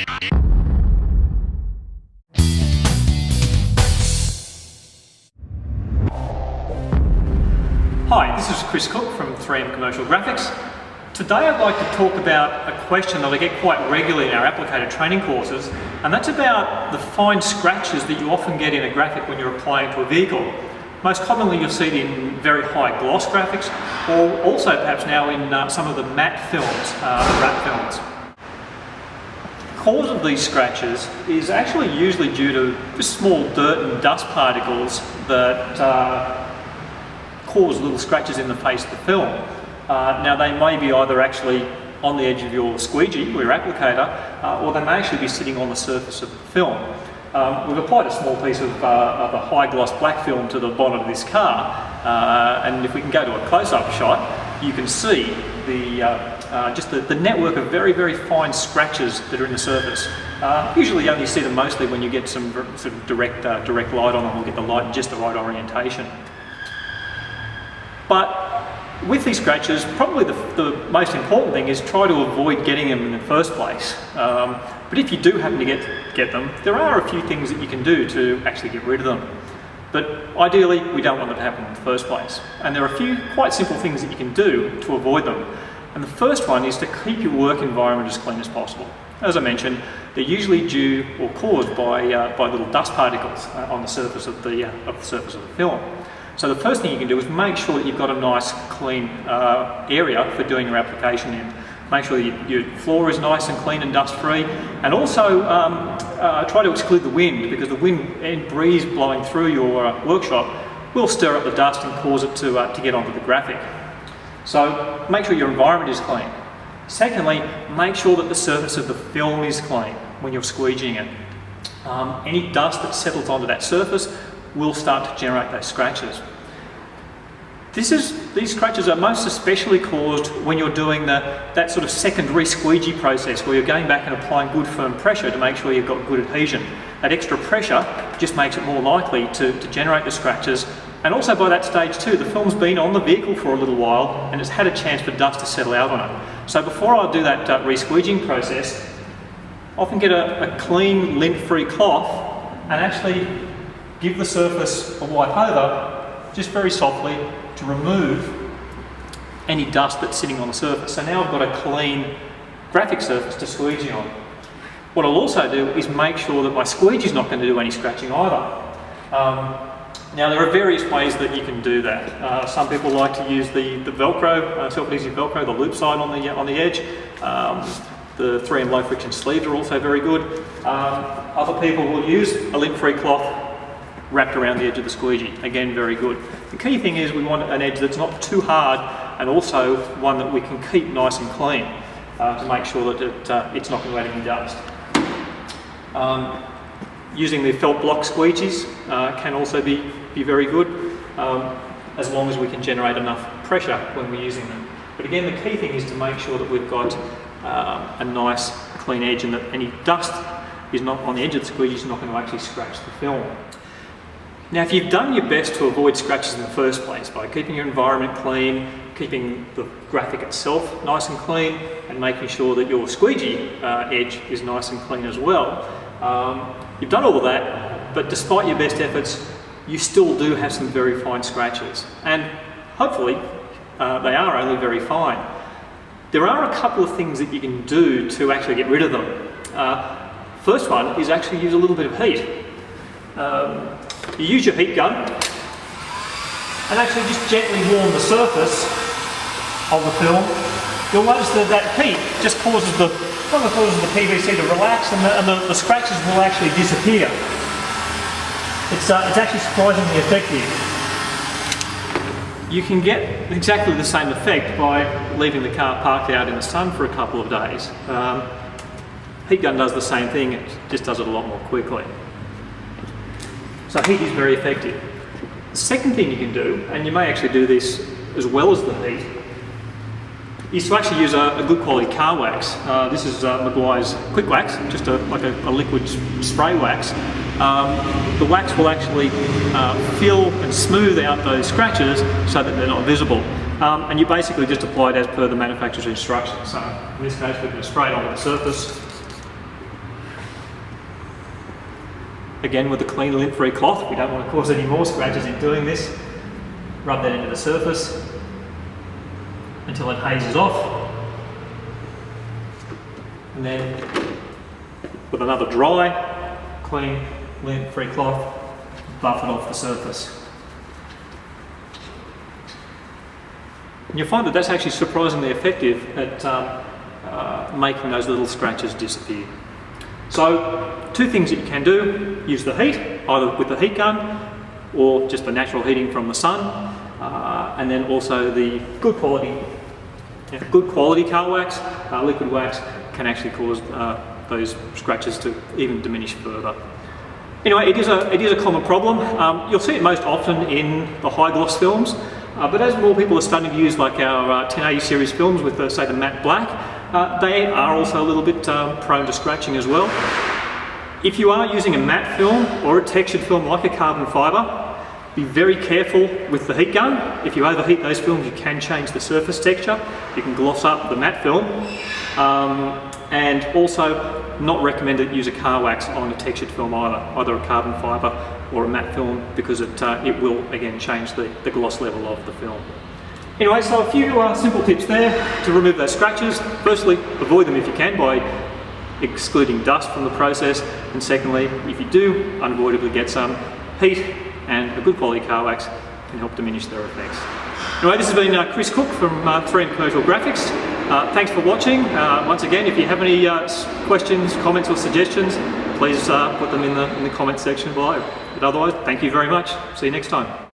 Hi, this is Chris Cook from 3M Commercial Graphics. Today I'd like to talk about a question that I get quite regularly in our applicator training courses, and that's about the fine scratches that you often get in a graphic when you're applying to a vehicle. Most commonly you'll see it in very high gloss graphics, or also perhaps now in some of the matte films, wrap films. The cause of these scratches is actually usually due to just small dirt and dust particles that cause little scratches in the face of the film. Now they may be either actually on the edge of your squeegee or your applicator, or they may actually be sitting on the surface of the film. We've applied a small piece of a high gloss black film to the bonnet of this car, and if we can go to a close-up shot, you can see the network of very, very fine scratches that are in the surface. Usually you only see them mostly when you get some sort of direct light on them, or get the light in just the right orientation. But with these scratches, probably the most important thing is try to avoid getting them in the first place. But if you do happen to get them, there are a few things that you can do to actually get rid of them. But ideally, we don't want them to happen in the first place. And there are a few quite simple things that you can do to avoid them. And the first one is to keep your work environment as clean as possible. As I mentioned, they're usually due or caused by little dust particles on the surface of the film. So the first thing you can do is make sure that you've got a nice clean area for doing your application in. Make sure that your floor is nice and clean and dust free, and also try to exclude the wind, because the wind and breeze blowing through your workshop will stir up the dust and cause it to get onto the graphic. So make sure your environment is clean. Secondly, make sure that the surface of the film is clean when you're squeegeeing it. Any dust that settles onto that surface will start to generate those scratches. These scratches are most especially caused when you're doing that sort of secondary squeegee process, where you're going back and applying good firm pressure to make sure you've got good adhesion. That extra pressure just makes it more likely to generate the scratches. And also by that stage too, the film's been on the vehicle for a little while and it's had a chance for dust to settle out on it. So before I do that re-squeegeeing process, I often get a clean, lint-free cloth and actually give the surface a wipe over, just very softly, to remove any dust that's sitting on the surface. So now I've got a clean graphic surface to squeegee on. What I'll also do is make sure that my squeegee is not going to do any scratching either. Now there are various ways that you can do that. Some people like to use the Velcro, self-adhesive Velcro, the loop side on the edge. The 3M low friction sleeves are also very good. Other people will use a lint-free cloth wrapped around the edge of the squeegee. Again, very good. The key thing is we want an edge that's not too hard, and also one that we can keep nice and clean to make sure that it's not going to add any dust. Using the felt block squeegees can also be very good, as long as we can generate enough pressure when we're using them. But again, the key thing is to make sure that we've got a nice clean edge, and that any dust is not on the edge of the squeegee is not going to actually scratch the film. Now, if you've done your best to avoid scratches in the first place by keeping your environment clean, keeping the graphic itself nice and clean, and making sure that your squeegee edge is nice and clean as well, you've done all of that, but despite your best efforts, you still do have some very fine scratches. And hopefully, they are only very fine. There are a couple of things that you can do to actually get rid of them. First one is actually use a little bit of heat. You use your heat gun and actually just gently warm the surface of the film. You'll notice that heat just causes the PVC to relax, and the scratches will actually disappear. It's actually surprisingly effective. You can get exactly the same effect by leaving the car parked out in the sun for a couple of days. Heat gun does the same thing, it just does it a lot more quickly. So heat is very effective. The second thing you can do, and you may actually do this as well as the heat, is to actually use a good quality car wax. This is Meguiar's Quick Wax, just like a liquid spray wax. The wax will actually fill and smooth out those scratches so that they're not visible. And you basically just apply it as per the manufacturer's instructions. So in this case, we're going to spray it onto the surface. again with a clean lint-free cloth. We don't want to cause any more scratches in doing this. Rub that into the surface until it hazes off. And then with another dry, clean, lint-free cloth, buff it off the surface. And you'll find that that's actually surprisingly effective at making those little scratches disappear. So, two things that you can do: use the heat, either with the heat gun or just the natural heating from the sun, and then also the good quality car wax, liquid wax can actually cause those scratches to even diminish further. Anyway, it is a common problem. You'll see it most often in the high gloss films, but as more people are starting to use like our 1080 series films with say the matte black, they are also a little bit prone to scratching as well. If you are using a matte film or a textured film like a carbon fibre, be very careful with the heat gun. If you overheat those films, you can change the surface texture. You can gloss up the matte film. And also not recommended to use a car wax on a textured film either a carbon fibre or a matte film, because it will again change the gloss level of the film. Anyway, so a few simple tips there to remove those scratches. Firstly, avoid them if you can by excluding dust from the process, and secondly, if you do unavoidably get some, heat and a good quality car wax can help diminish their effects. Anyway, this has been Chris Cook from 3M Commercial Graphics. Thanks for watching. Once again, if you have any questions, comments or suggestions, please put them in the comment section below. But otherwise, thank you very much. See you next time.